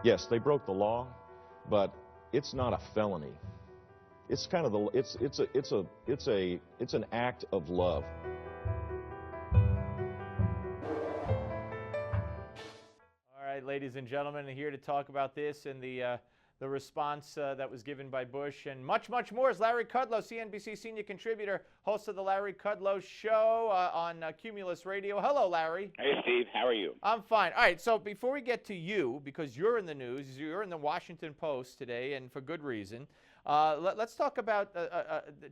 Yes, they broke the law, but it's not a felony. It's kind of it's an act of love. All right, ladies and gentlemen, here to talk about this and the response that was given by Bush and much, much more is Larry Kudlow, CNBC senior contributor, host of the Larry Kudlow Show on Cumulus Radio. Hello, Larry. Hey, Steve. How are you? I'm fine. All right, so before we get to you, because you're in the news, you're in the Washington Post today, and for good reason, let's talk about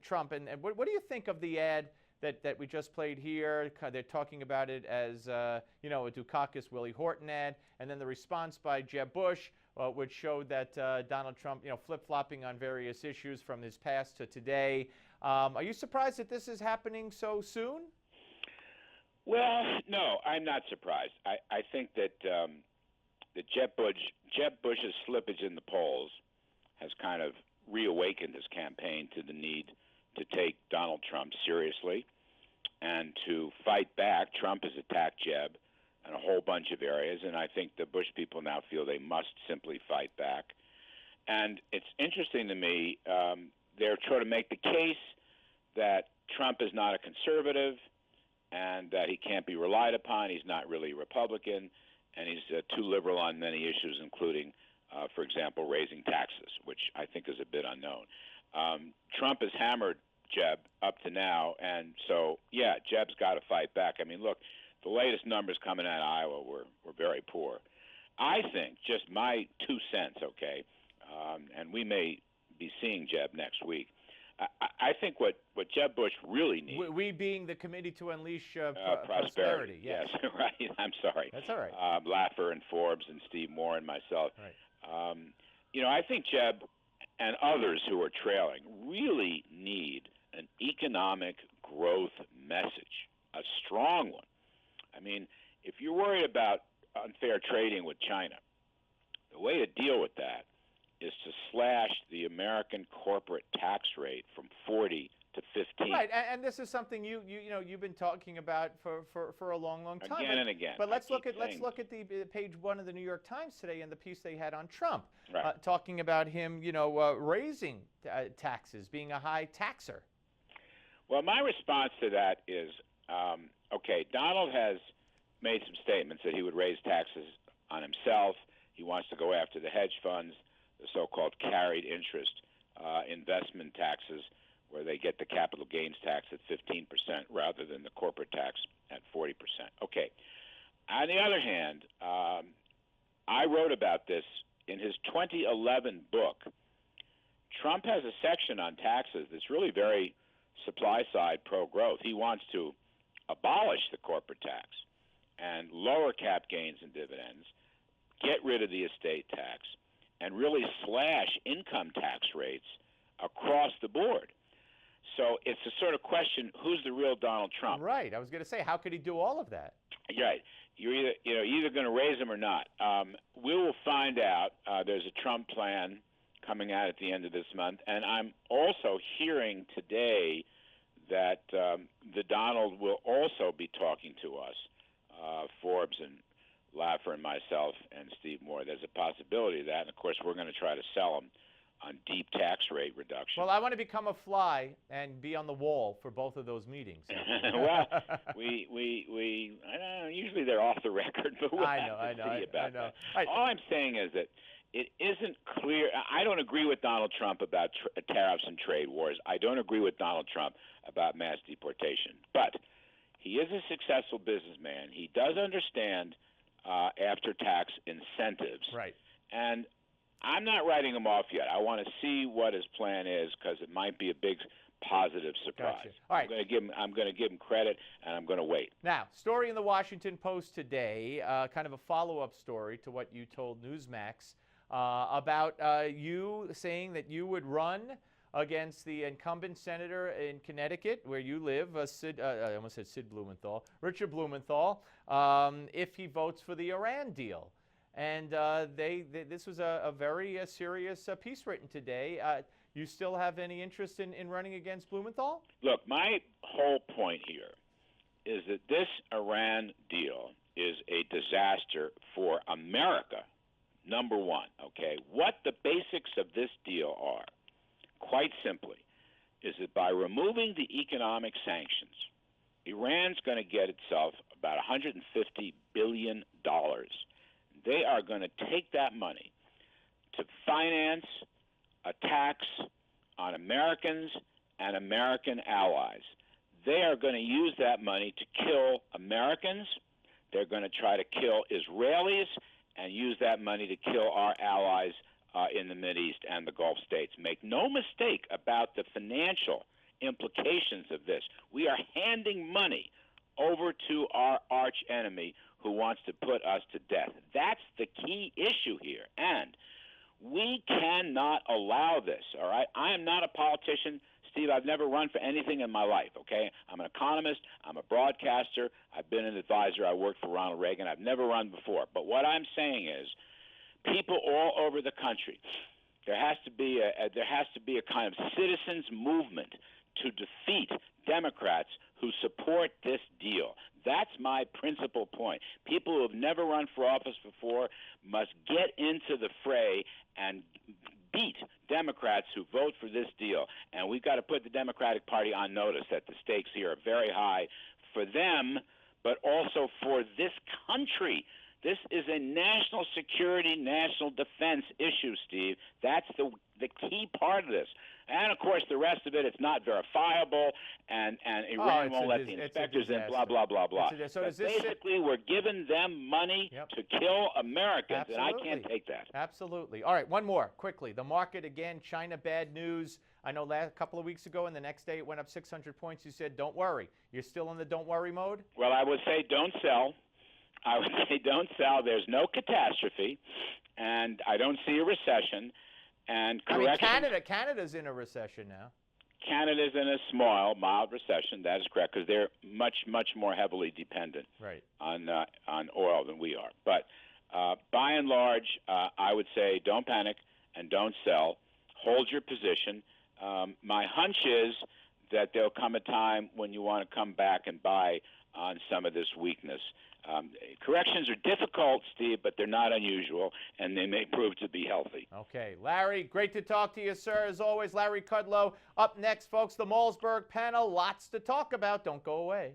Trump. And what do you think of the ad that we just played here? They're talking about it as, a Dukakis Willie Horton ad, and then the response by Jeb Bush, which showed that Donald Trump, flip-flopping on various issues from his past to today. Are you surprised that this is happening so soon? Well, no, I'm not surprised. I think that Jeb Bush's slippage in the polls has kind of reawakened his campaign to the need to take Donald Trump seriously and to fight back. Trump has attacked Jeb in a whole bunch of areas, and I think the Bush people now feel they must simply fight back. And it's interesting to me, they're trying to make the case that Trump is not a conservative and that he can't be relied upon. He's not really a Republican, and he's too liberal on many issues, including, for example, raising taxes, which I think is a bit unknown. Trump has hammered Jeb up to now, and so, yeah, Jeb's got to fight back. I mean, look, the latest numbers coming out of Iowa were very poor. I think, just my 2 cents, okay, and we may be seeing Jeb next week, I think what Jeb Bush really needs... We being the Committee to Unleash Prosperity. Yes, right. I'm sorry. That's all right. Laffer and Forbes and Steve Moore and myself. Right. I think Jeb and others who are trailing really need an economic growth message, a strong one. I mean, if you're worried about unfair trading with China, the way to deal with that is to slash the American corporate tax rate from 40 to 15. Right, and this is something you've been talking about for a long time. Again and again. But let's look at the page 1 of the New York Times today and the piece they had on Trump, right. Talking about him, raising taxes, being a high taxer. Well, my response to that is, okay, Donald has made some statements that he would raise taxes on himself. He wants to go after the hedge funds, the so-called carried interest investment taxes, where they get the capital gains tax at 15% rather than the corporate tax at 40%. Okay. On the other hand, I wrote about this in his 2011 book. Trump has a section on taxes that's really very supply-side pro-growth. He wants to abolish the corporate tax and lower cap gains and dividends, get rid of the estate tax, and really slash income tax rates across the board. So it's a sort of question, who's the real Donald Trump? Right. I was going to say, how could he do all of that? Right. You're either going to raise him or not. We will find out. There's a Trump plan coming out at the end of this month, and I'm also hearing today that the Donald will also be talking to us, Forbes and Laffer and myself and Steve Moore. There's a possibility of that, and of course we're going to try to sell him on deep tax rate reduction. Well, I want to become a fly and be on the wall for both of those meetings. Well, we I don't know, usually they're off the record, but we'll have to see about that. All I'm saying is that it isn't clear. I don't agree with Donald Trump about tariffs and trade wars. I don't agree with Donald Trump about mass deportation. But he is a successful businessman. He does understand after-tax incentives. Right. And I'm not writing him off yet. I want to see what his plan is because it might be a big positive surprise. Gotcha. All right. I'm going to give him credit, and I'm going to wait. Now, story in the Washington Post today, kind of a follow-up story to what you told Newsmax about you saying that you would run against the incumbent senator in Connecticut, where you live, I almost said Sid Blumenthal, Richard Blumenthal, if he votes for the Iran deal. And this was a very serious piece written today. You still have any interest in running against Blumenthal? Look, my whole point here is that this Iran deal is a disaster for America, number one, okay? What the basics of this deal are, quite simply, is that by removing the economic sanctions, Iran's going to get itself about $150 billion. They are going to take that money to finance attacks on Americans and American allies. They are going to use that money to kill Americans. They're going to try to kill Israelis and use that money to kill our allies in the Mideast and the Gulf states. Make no mistake about the financial implications of this. We are handing money over to our arch enemy who wants to put us to death. That's the key issue here. And we cannot allow this, all right? I am not a politician. Steve, I've never run for anything in my life, okay? I'm an economist. I'm a broadcaster. I've been an advisor. I worked for Ronald Reagan. I've never run before. But what I'm saying is people all over the country, there has to be a kind of citizens movement to defeat Democrats who support this deal. That's my principal point. People who have never run for office before must get into the fray and beat Democrats who vote for this deal. And we've got to put the Democratic Party on notice that the stakes here are very high for them, but also for this country. This is a national security, national defense issue, Steve. That's the key part of this. And, of course, the rest of it, it's not verifiable, and Iran won't let the inspectors in, blah, blah, blah, blah. So but basically, we're giving them money to kill Americans, and I can't take that. Absolutely. All right, one more, quickly. The market, again, China, bad news. I know a couple of weeks ago, and the next day it went up 600 points. You said, don't worry. You're still in the don't worry mode? Well, I would say don't sell. I would say don't sell. There's no catastrophe, and I don't see a recession. And Canada's in a recession now. Canada's in a small, mild recession. That is correct, because they're much, much more heavily dependent on oil than we are. But by and large, I would say don't panic and don't sell. Hold your position. My hunch is that there'll come a time when you want to come back and buy on some of this weakness. Corrections are difficult, Steve, but they're not unusual, and they may prove to be healthy. Okay. Larry, great to talk to you, sir. As always, Larry Kudlow. Up next, folks, the Malzberg panel. Lots to talk about. Don't go away.